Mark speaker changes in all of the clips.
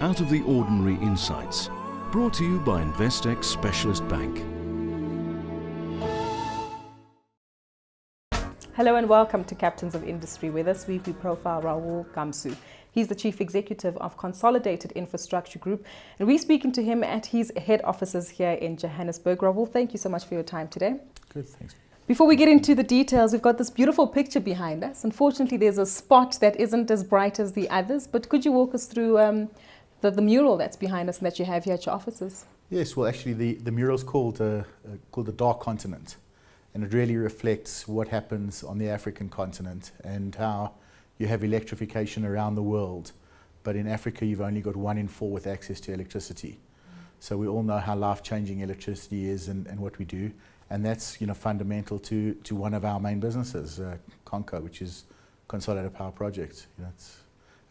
Speaker 1: out of the ordinary insights. Brought to you by Investec Specialist Bank.
Speaker 2: Hello and welcome to Captains of Industry. With us, we profile Raoul Gamsu. He's the Chief Executive of Consolidated Infrastructure Group, and we're speaking to him at his head offices here in Johannesburg. Raoul, thank you so much for your time today.
Speaker 3: Good, thanks.
Speaker 2: Before we get into the details, we've got this beautiful picture behind us. Unfortunately, there's a spot that isn't as bright as the others, but could you walk us through the mural that's behind us and that you have here at your offices?
Speaker 3: Yes, well actually the mural's called the Dark Continent, and it really reflects what happens on the African continent and how you have electrification around the world, but in Africa you've only got 1 in 4 with access to electricity. So we all know how life-changing electricity is and what we do, and that's fundamental to one of our main businesses, CONCO, which is Consolidated Power Project. It's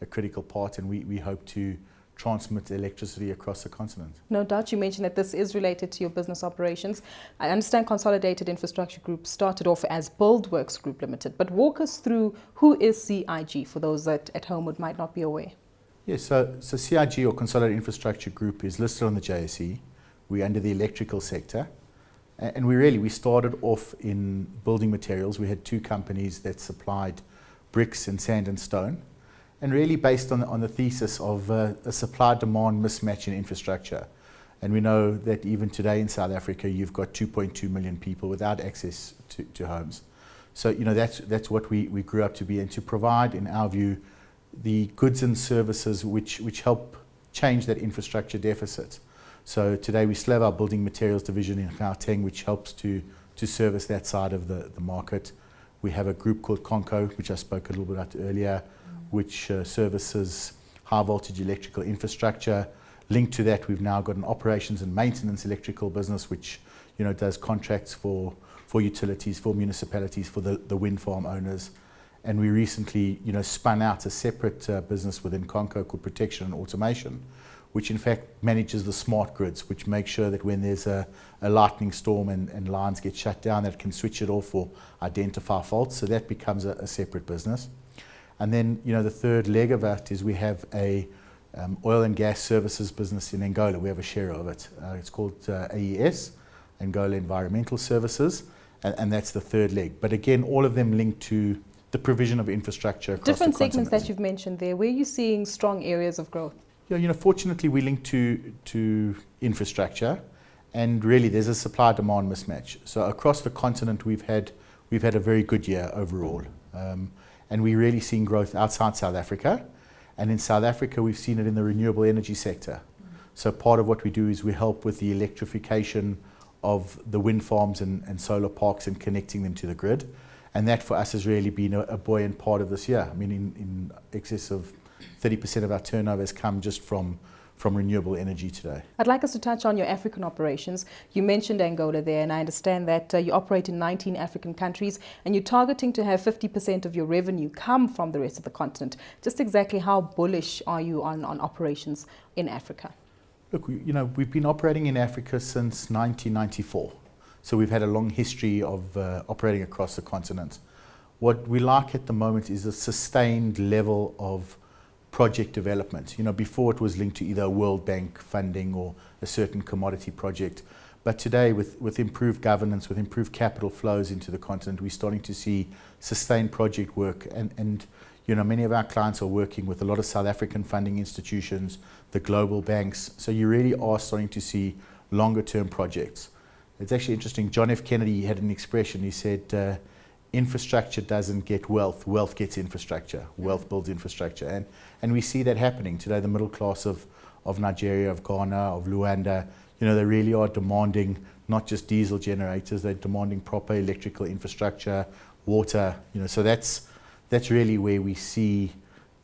Speaker 3: a critical part, and we hope to transmit electricity across the continent.
Speaker 2: No doubt. You mentioned that this is related to your business operations. I understand Consolidated Infrastructure Group started off as Buildworks Group Limited, but walk us through who is CIG for those that at home might not be aware.
Speaker 3: Yes, so CIG, or Consolidated Infrastructure Group, is listed on the JSE. We're under the electrical sector, and we started off in building materials. We had 2 companies that supplied bricks and sand and stone, and really based on the thesis of a supply-demand mismatch in infrastructure. And we know that even today in South Africa, you've got 2.2 million people without access to homes. So that's what we grew up to be, and to provide, in our view, the goods and services which help change that infrastructure deficit. So today we still have our building materials division in Gauteng, which helps to service that side of the market. We have a group called CONCO, which I spoke a little bit about earlier, which services high voltage electrical infrastructure. Linked to that, we've now got an operations and maintenance electrical business, which does contracts for utilities, for municipalities, for the wind farm owners. And we recently spun out a separate business within CONCO called Protection and Automation, which in fact manages the smart grids, which makes sure that when there's a lightning storm and lines get shut down, that can switch it off or identify faults. So that becomes a separate business. And then, the third leg of that is we have a oil and gas services business in Angola. We have a share of it. It's called AES, Angola Environmental Services, and that's the third leg. But again, all of them linked to the provision of infrastructure across
Speaker 2: different
Speaker 3: the continent.
Speaker 2: segments that you've mentioned there, where are you seeing strong areas of growth?
Speaker 3: Yeah, fortunately we link to infrastructure, and really there's a supply-demand mismatch. So across the continent we've had a very good year overall. And we're really seeing growth outside South Africa. And in South Africa, we've seen it in the renewable energy sector. So part of what we do is we help with the electrification of the wind farms and solar parks and connecting them to the grid. And that for us has really been a buoyant part of this year. I mean, in excess of 30% of our turnover has come just from renewable energy today.
Speaker 2: I'd like us to touch on your African operations. You mentioned Angola there, and I understand that you operate in 19 African countries, and you're targeting to have 50% of your revenue come from the rest of the continent. Just exactly how bullish are you on operations in Africa?
Speaker 3: Look, we've been operating in Africa since 1994. So we've had a long history of operating across the continent. What we like at the moment is a sustained level of project development. Before it was linked to either a World Bank funding or a certain commodity project. But today, with improved governance, with improved capital flows into the continent, we're starting to see sustained project work. And many of our clients are working with a lot of South African funding institutions, the global banks. So you really are starting to see longer term projects. It's actually interesting. John F. Kennedy had an expression. He said, infrastructure doesn't get wealth, wealth gets infrastructure. Wealth builds infrastructure. And we see that happening today. The middle class of Nigeria, of Ghana, of Luanda, they really are demanding not just diesel generators, they're demanding proper electrical infrastructure, water, so that's really where we see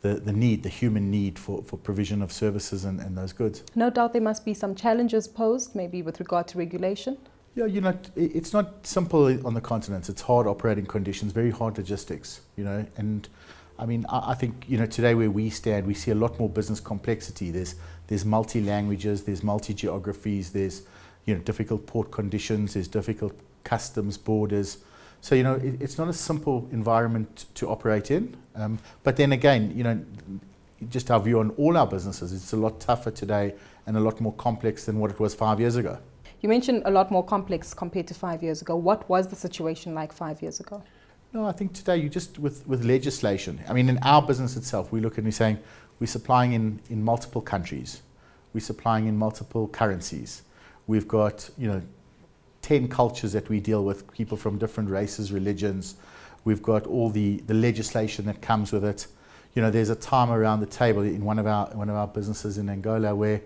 Speaker 3: the need, the human need for provision of services and those goods.
Speaker 2: No doubt there must be some challenges posed, maybe with regard to regulation.
Speaker 3: Yeah, it's not simple on the continent. It's hard operating conditions, very hard logistics, and I mean, I think, today where we stand, we see a lot more business complexity. There's multi-languages, there's multi-geographies, there's, difficult port conditions, there's difficult customs borders. So, it's not a simple environment to operate in. But then again, just our view on all our businesses. It's a lot tougher today and a lot more complex than what it was 5 years ago.
Speaker 2: You mentioned a lot more complex compared to 5 years ago. What was the situation like 5 years ago?
Speaker 3: No, I think today you just, with legislation, I mean, in our business itself, we look and we're saying we're supplying in multiple countries. We're supplying in multiple currencies. We've got, 10 cultures that we deal with, people from different races, religions. We've got all the legislation that comes with it. There's a time around the table in one of our businesses in Angola where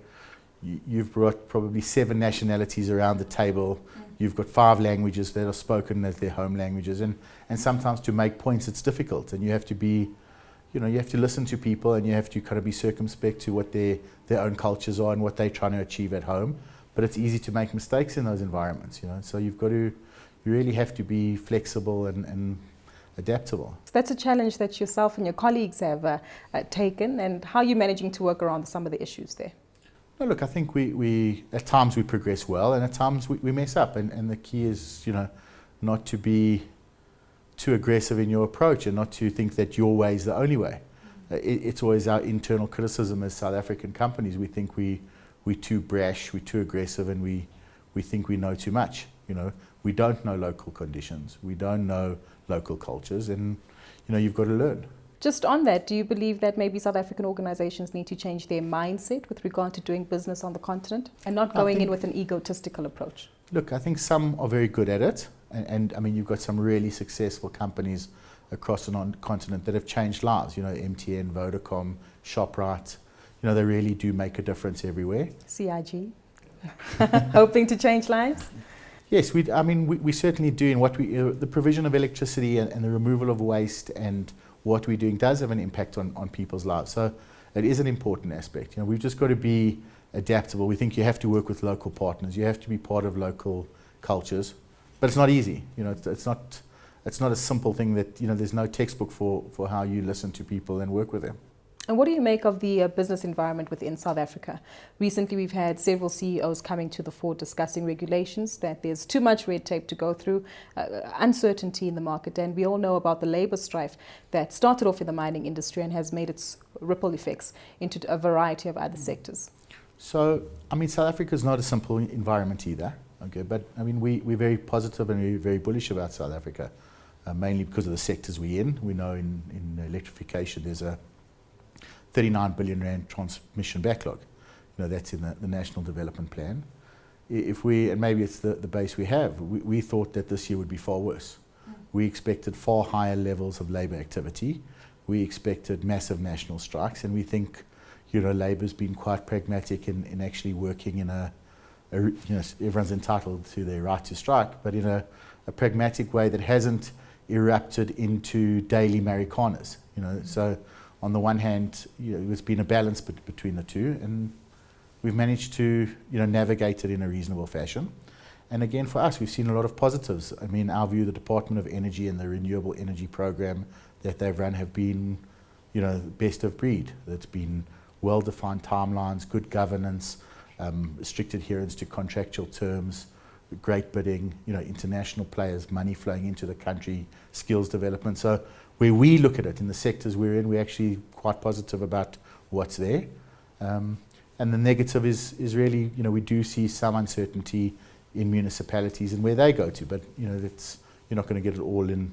Speaker 3: you've brought probably 7 nationalities around the table. You've got 5 languages that are spoken as their home languages, and sometimes to make points it's difficult, and you have to be, you have to listen to people, and you have to kind of be circumspect to what their own cultures are and what they're trying to achieve at home. But it's easy to make mistakes in those environments, so you really have to be flexible and adaptable.
Speaker 2: So that's a challenge that yourself and your colleagues have taken, and how are you managing to work around some of the issues there?
Speaker 3: No, look, I think we at times we progress well, and at times we mess up, and the key is, not to be too aggressive in your approach and not to think that your way is the only way. It's always our internal criticism as South African companies. We think we're too brash, we're too aggressive, and we think we know too much. We don't know local conditions, we don't know local cultures, and you've got to learn.
Speaker 2: Just on that, do you believe that maybe South African organizations need to change their mindset with regard to doing business on the continent and not going in with an egotistical approach?
Speaker 3: Look, I think some are very good at it, and I mean, you've got some really successful companies across the continent that have changed lives. MTN, Vodacom, ShopRite. They really do make a difference everywhere.
Speaker 2: CIG, hoping to change lives?
Speaker 3: Yes, we certainly do. In what the provision of electricity and the removal of waste and what we're doing does have an impact on people's lives. So it is an important aspect. We've just got to be adaptable. We think you have to work with local partners. You have to be part of local cultures, but it's not easy. It's not a simple thing that there's no textbook for how you listen to people and work with them.
Speaker 2: And what do you make of the business environment within South Africa? Recently, we've had several CEOs coming to the fore discussing regulations, that there's too much red tape to go through, uncertainty in the market. And we all know about the labor strife that started off in the mining industry and has made its ripple effects into a variety of other sectors.
Speaker 3: So, South Africa is not a simple environment either. Okay, but we're very positive and we're very bullish about South Africa, mainly because of the sectors we're in. We know in electrification there's a 39 billion rand transmission backlog. That's in the National Development Plan. And maybe it's the base we have, we thought that this year would be far worse. We expected far higher levels of labour activity. We expected massive national strikes, and we think, Labour's been quite pragmatic in actually working in everyone's entitled to their right to strike, but in a pragmatic way that hasn't erupted into daily Americanas. So on the one hand, there's been a balance between the two, and we've managed to navigate it in a reasonable fashion. And again, for us, we've seen a lot of positives. Our view, the Department of Energy and the renewable energy program that they've run have been, best of breed. That's been well-defined timelines, good governance, strict adherence to contractual terms, great bidding, international players, money flowing into the country, skills development. So where we look at it in the sectors we're in, we're actually quite positive about what's there. And the negative is really, we do see some uncertainty in municipalities and where they go to, but you're not going to get it all in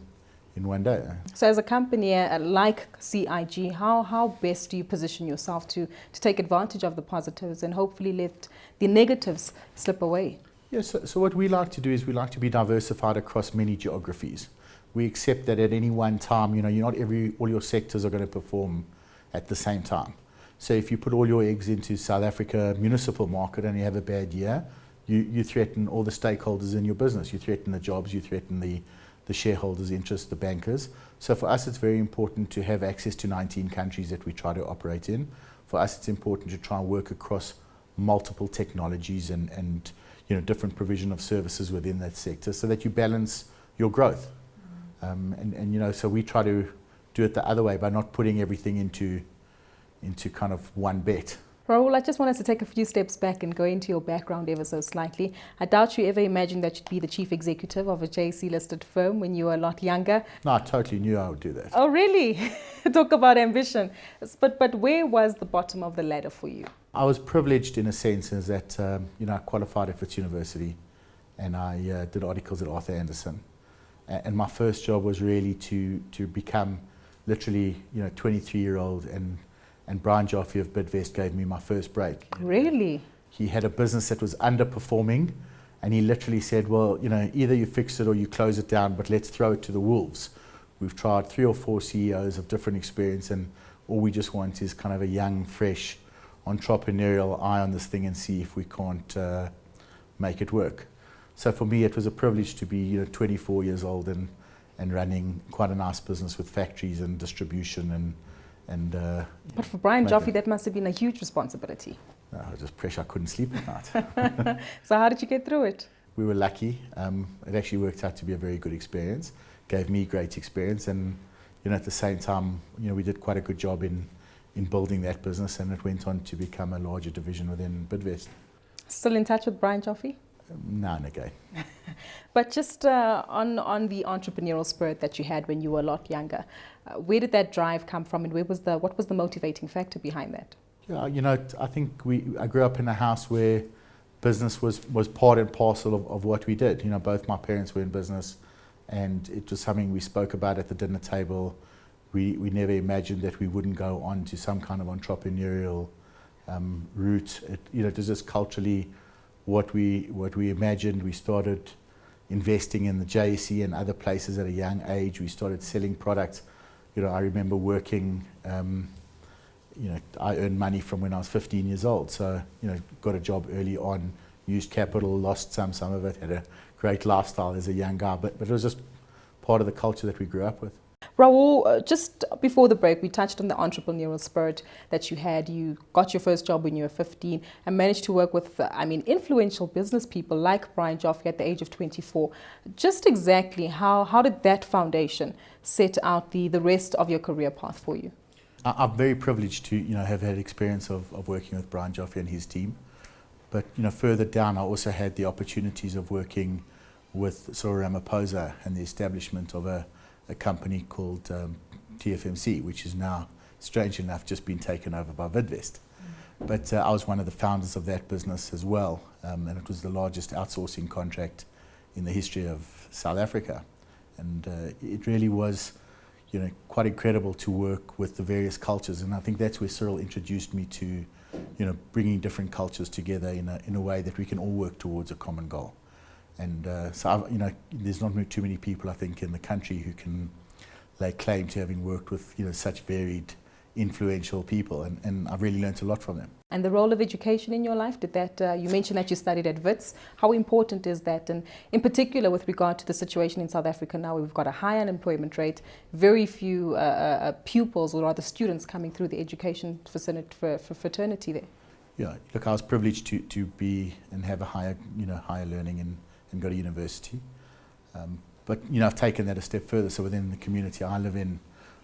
Speaker 3: one day.
Speaker 2: So as a company like CIG, how best do you position yourself to take advantage of the positives and hopefully let the negatives slip away?
Speaker 3: Yes, so what we like to do is we like to be diversified across many geographies. We accept that at any one time, not all your sectors are going to perform at the same time. So if you put all your eggs into South Africa municipal market and you have a bad year, you threaten all the stakeholders in your business. You threaten the jobs, you threaten the shareholders' interests, the bankers. So for us, it's very important to have access to 19 countries that we try to operate in. For us, it's important to try and work across multiple technologies and different provision of services within that sector so that you balance your growth. So we try to do it the other way by not putting everything into kind of one bet.
Speaker 2: Raoul, I just want us to take a few steps back and go into your background ever so slightly. I doubt you ever imagined that you'd be the chief executive of a JSE-listed firm when you were a lot younger.
Speaker 3: No, I totally knew I would do that.
Speaker 2: Oh, really? Talk about ambition. But where was the bottom of the ladder for you?
Speaker 3: I was privileged in a sense is that I qualified at Wits University, and I did articles at Arthur Andersen. And my first job was really to become literally 23-year-old, and Brian Joffe of Bidvest gave me my first break.
Speaker 2: Really?
Speaker 3: He had a business that was underperforming, and he literally said, well, either you fix it or you close it down, but let's throw it to the wolves. We've tried 3 or 4 CEOs of different experience, and all we just want is kind of a young, fresh, entrepreneurial eye on this thing and see if we can't make it work. So for me, it was a privilege to be 24 years old and running quite a nice business with factories and distribution
Speaker 2: But for Brian Joffe, that must have been a huge responsibility.
Speaker 3: I was just pressure. I couldn't sleep at night.
Speaker 2: So how did you get through it?
Speaker 3: We were lucky. It actually worked out to be a very good experience. Gave me great experience, and at the same time, we did quite a good job in building that business, and it went on to become a larger division within Bidvest.
Speaker 2: Still in touch with Brian Joffe?
Speaker 3: Now and again.
Speaker 2: But just on the entrepreneurial spirit that you had when you were a lot younger, where did that drive come from, and what was the motivating factor behind that?
Speaker 3: Yeah, I think I grew up in a house where business was part and parcel of what we did. Both my parents were in business, and it was something we spoke about at the dinner table. We never imagined that we wouldn't go on to some kind of entrepreneurial route. It was just culturally what we imagined. We started investing in the JSE and other places at a young age. We started selling products. I remember working. I earned money from when I was 15 years old. So got a job early on, used capital, lost some of it, had a great lifestyle as a young guy. But it was just part of the culture that we grew up with.
Speaker 2: Raoul, just before the break, we touched on the entrepreneurial spirit that you had. You got your first job when you were 15 and managed to work with, influential business people like Brian Joffe at the age of 24. Just exactly how did that foundation set out the rest of your career path for you?
Speaker 3: I'm very privileged to have had experience of working with Brian Joffe and his team. But further down, I also had the opportunities of working with Cyril Ramaphosa and the establishment of a company called TFMC, which is now, strangely enough, just been taken over by Bidvest. But I was one of the founders of that business as well, and it was the largest outsourcing contract in the history of South Africa. And it really was quite incredible to work with the various cultures, and I think that's where Cyril introduced me to bringing different cultures together in a way that we can all work towards a common goal. And so there's not too many people, I think, in the country who can lay claim to having worked with such varied, influential people, and I've really learned a lot from them.
Speaker 2: And the role of education in your life, did that? You mentioned that you studied at Wits. How important is that? And in particular, with regard to the situation in South Africa now, we've got a high unemployment rate, very few pupils or rather students coming through the education fraternity there.
Speaker 3: Yeah, look, I was privileged to be and have a higher learning and go to university. But I've taken that a step further. So within the community I live in,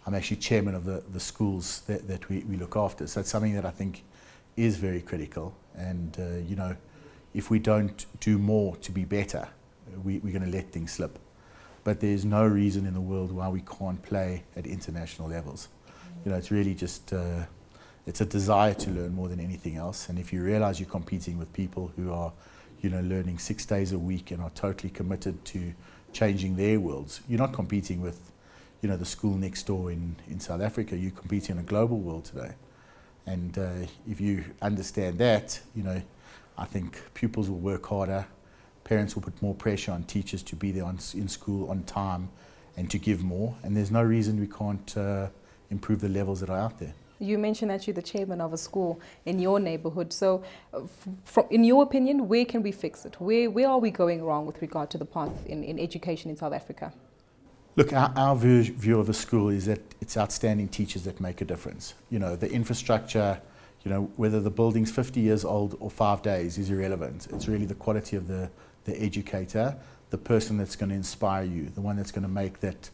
Speaker 3: I'm actually chairman of the schools that we look after. So it's something that I think is very critical. And if we don't do more to be better, we're going to let things slip. But there's no reason in the world why we can't play at international levels. It's really just it's a desire to learn more than anything else. And if you realize you're competing with people who are learning 6 days a week and are totally committed to changing their worlds, you're not competing with the school next door in South Africa. You're competing in a global world today. And if you understand that, I think pupils will work harder, parents will put more pressure on teachers to be there in school on time and to give more, and there's no reason we can't improve the levels that are out there.
Speaker 2: You mentioned that you're the chairman of a school in your neighborhood. So in your opinion, where can we fix it? Where are we going wrong with regard to the path in education in South Africa?
Speaker 3: Look, our view of a school is that it's outstanding teachers that make a difference. The infrastructure, whether the building's 50 years old or 5 days is irrelevant. It's really the quality of the educator, the person that's going to inspire you, the one that's going to make that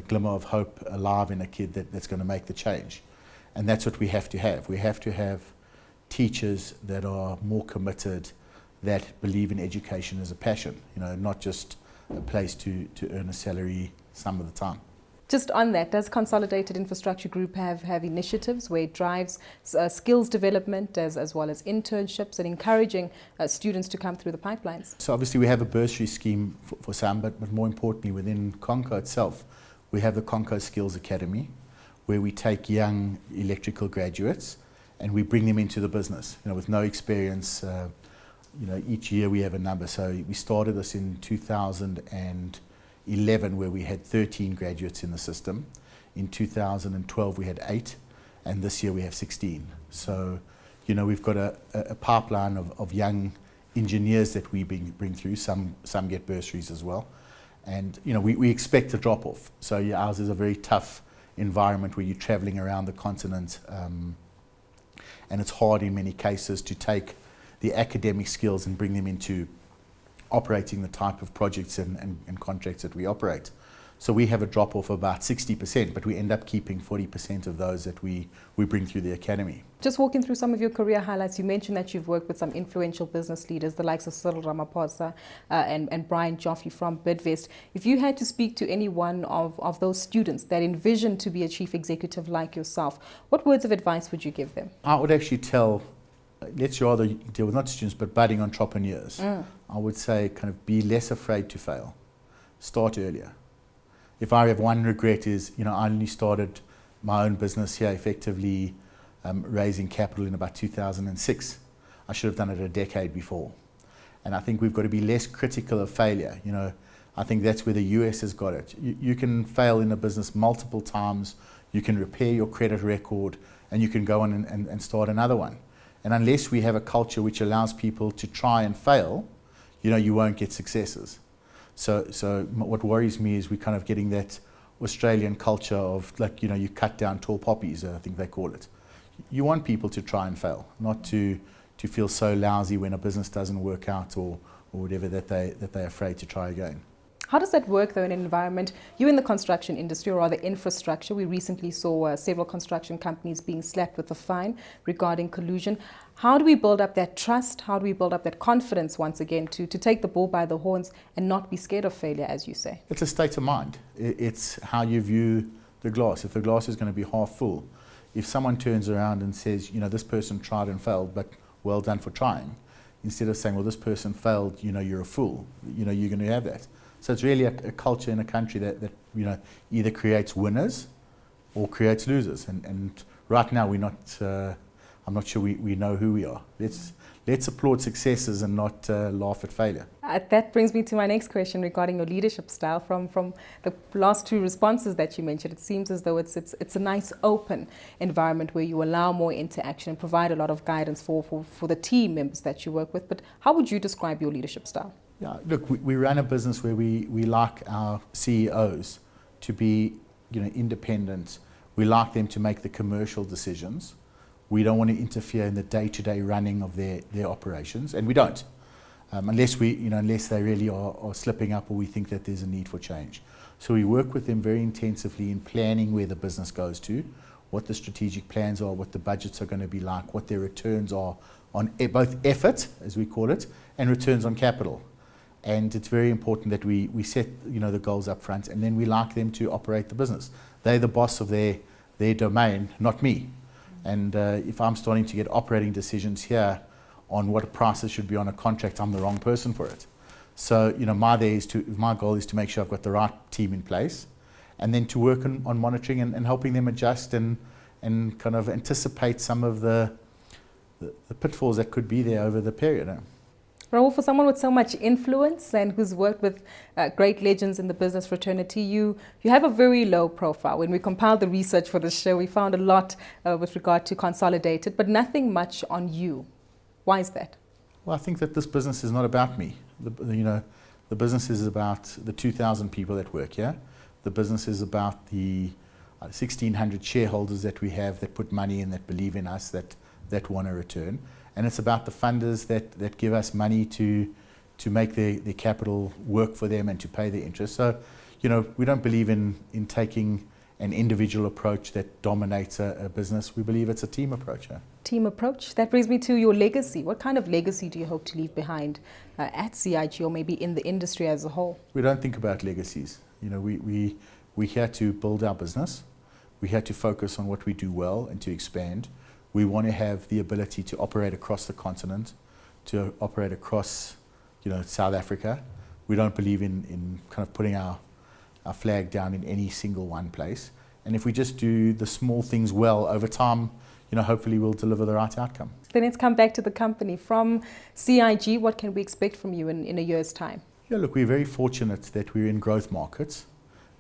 Speaker 3: glimmer of hope alive in a kid that's going to make the change. And that's what we have to have. We have to have teachers that are more committed, that believe in education as a passion, not just a place to earn a salary some of the time.
Speaker 2: Just on that, does Consolidated Infrastructure Group have initiatives where it drives skills development as well as internships and encouraging students to come through the pipelines?
Speaker 3: So obviously we have a bursary scheme for some, but more importantly within Conco itself, we have the Conco Skills Academy, where we take young electrical graduates and we bring them into the business, with no experience. Each year we have a number. So we started this in 2011, where we had 13 graduates in the system. In 2012 we had 8, and this year we have 16. So, we've got a pipeline of young engineers that we bring through. Some get bursaries as well. And, we expect a drop-off. So ours is a very tough environment where you're traveling around the continent, and it's hard in many cases to take the academic skills and bring them into operating the type of projects and contracts that we operate. So we have a drop off of about 60%, but we end up keeping 40% of those that we bring through the academy.
Speaker 2: Just walking through some of your career highlights, you mentioned that you've worked with some influential business leaders, the likes of Cyril Ramaphosa and Brian Joffe from Bidvest. If you had to speak to any one of those students that envisioned to be a chief executive like yourself, what words of advice would you give them?
Speaker 3: I would actually tell, let's rather deal with not students but budding entrepreneurs. I would say kind of be less afraid to fail. Start earlier. If I have one regret is, I only started my own business here effectively raising capital in about 2006. I should have done it a decade before. And I think we've got to be less critical of failure. I think that's where the US has got it. You can fail in a business multiple times, you can repair your credit record, and you can go on and start another one. And unless we have a culture which allows people to try and fail, you won't get successes. So what worries me is we're kind of getting that Australian culture of you cut down tall poppies, I think they call it. You want people to try and fail, not to feel so lousy when a business doesn't work out or whatever that they're afraid to try again.
Speaker 2: How does that work, though, in an environment? You're in the construction industry, or rather infrastructure. We recently saw several construction companies being slapped with a fine regarding collusion. How do we build up that trust? How do we build up that confidence, once again, to take the bull by the horns and not be scared of failure, as you say?
Speaker 3: It's a state of mind. It's how you view the glass. If the glass is going to be half full, if someone turns around and says, this person tried and failed, but well done for trying, instead of saying, well, this person failed, you're a fool, you're going to have that. So it's really a culture in a country that either creates winners or creates losers. And right now we're not. I'm not sure we know who we are. Let's applaud successes and not laugh at failure.
Speaker 2: That brings me to my next question regarding your leadership style. From the last two responses that you mentioned, it seems as though it's a nice open environment where you allow more interaction and provide a lot of guidance for the team members that you work with. But how would you describe your leadership style?
Speaker 3: Yeah, look, we run a business where we like our CEOs to be independent. We like them to make the commercial decisions. We don't want to interfere in the day-to-day running of their operations, and we don't, unless they really are slipping up or we think that there's a need for change. So we work with them very intensively in planning where the business goes to, what the strategic plans are, what the budgets are going to be like, what their returns are on both effort, as we call it, and returns on capital. And it's very important that we set the goals up front, and then we like them to operate the business. They're the boss of their domain, not me. And if I'm starting to get operating decisions here on what prices should be on a contract, I'm the wrong person for it. So my goal is to make sure I've got the right team in place, and then to work on monitoring and helping them adjust and kind of anticipate some of the pitfalls that could be there over the period.
Speaker 2: Raoul, for someone with so much influence and who's worked with great legends in the business fraternity, you have a very low profile. When we compiled the research for the show, we found a lot with regard to Consolidated, but nothing much on you. Why is that?
Speaker 3: Well, I think that this business is not about me. The business is about the 2,000 people that work here. The business is about the 1,600 shareholders that we have that put money in, that believe in us, that want a return. And it's about the funders that give us money to make their capital work for them and to pay their interest. So, we don't believe in taking an individual approach that dominates a business. We believe it's a team approach.
Speaker 2: Team approach. That brings me to your legacy. What kind of legacy do you hope to leave behind at CIG or maybe in the industry as a whole?
Speaker 3: We don't think about legacies. You know, we're here to build our business. We're here to focus on what we do well and to expand. We want to have the ability to operate across the continent, to operate across, South Africa. We don't believe in kind of putting our flag down in any single one place. And if we just do the small things well over time, hopefully we'll deliver the right outcome.
Speaker 2: Then let's come back to the company. From CIG, what can we expect from you in a year's time?
Speaker 3: Yeah, look, we're very fortunate that we're in growth markets,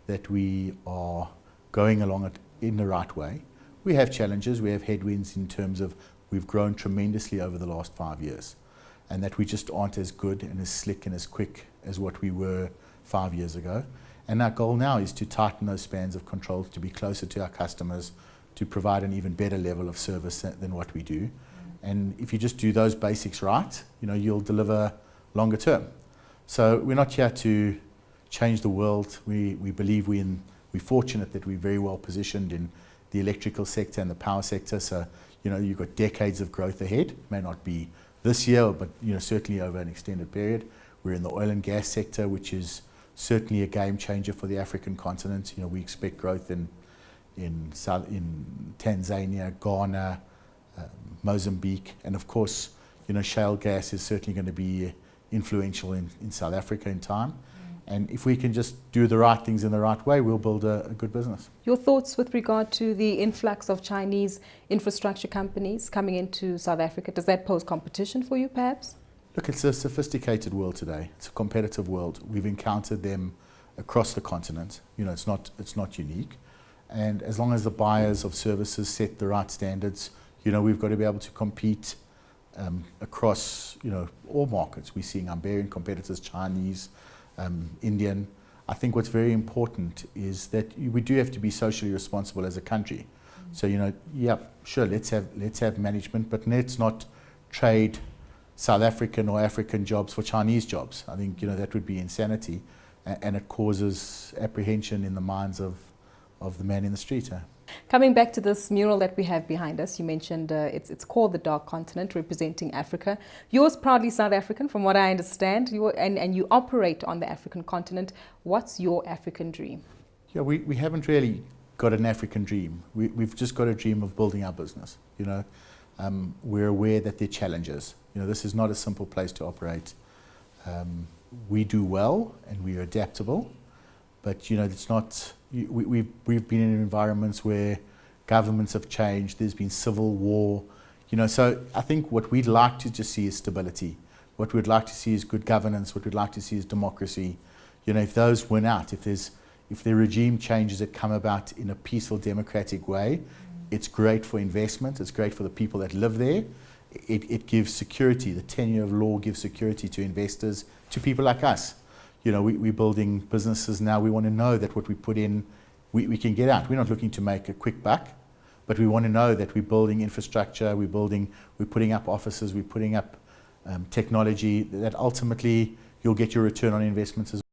Speaker 3: that we are going along it in the right way. We have challenges, we have headwinds in terms of we've grown tremendously over the last 5 years, and that we just aren't as good and as slick and as quick as what we were 5 years ago. And our goal now is to tighten those spans of control, to be closer to our customers, to provide an even better level of service than what we do. And if you just do those basics right, you'll deliver longer term. So we're not here to change the world. We believe we're fortunate that we're very well positioned in the electrical sector and the power sector. So, you've got decades of growth ahead. May not be this year, but certainly over an extended period. We're in the oil and gas sector, which is certainly a game changer for the African continent. We expect growth in Tanzania, Ghana, Mozambique, and of course, shale gas is certainly going to be influential in South Africa in time. And if we can just do the right things in the right way, we'll build a good business.
Speaker 2: Your thoughts with regard to the influx of Chinese infrastructure companies coming into South Africa? Does that pose competition for you, perhaps?
Speaker 3: Look, it's a sophisticated world today. It's a competitive world. We've encountered them across the continent. It's not unique. And as long as the buyers of services set the right standards, we've got to be able to compete across, all markets. We're seeing Iberian competitors, Chinese, Indian. I think what's very important is that we do have to be socially responsible as a country. So, sure, let's have management, but let's not trade South African or African jobs for Chinese jobs. I think, that would be insanity, and it causes apprehension in the minds of the man in the street.
Speaker 2: Coming back to this mural that we have behind us, you mentioned it's called the Dark Continent, representing Africa. Yours proudly South African, from what I understand, and you operate on the African continent. What's your African dream?
Speaker 3: Yeah, we haven't really got an African dream. We've just got a dream of building our business. We're aware that there are challenges. This is not a simple place to operate. We do well and we are adaptable, but it's not. We've been in environments where governments have changed. There's been civil war. So I think what we'd like to just see is stability. What we'd like to see is good governance. What we'd like to see is democracy. If those win out, if the regime changes that come about in a peaceful, democratic way, it's great for investment. It's great for the people that live there. It gives security. The tenure of law gives security to investors, to people like us. We're building businesses now. We want to know that what we put in, we can get out. We're not looking to make a quick buck, but we want to know that we're building infrastructure, we're putting up offices, we're putting up technology, that ultimately you'll get your return on investments as well.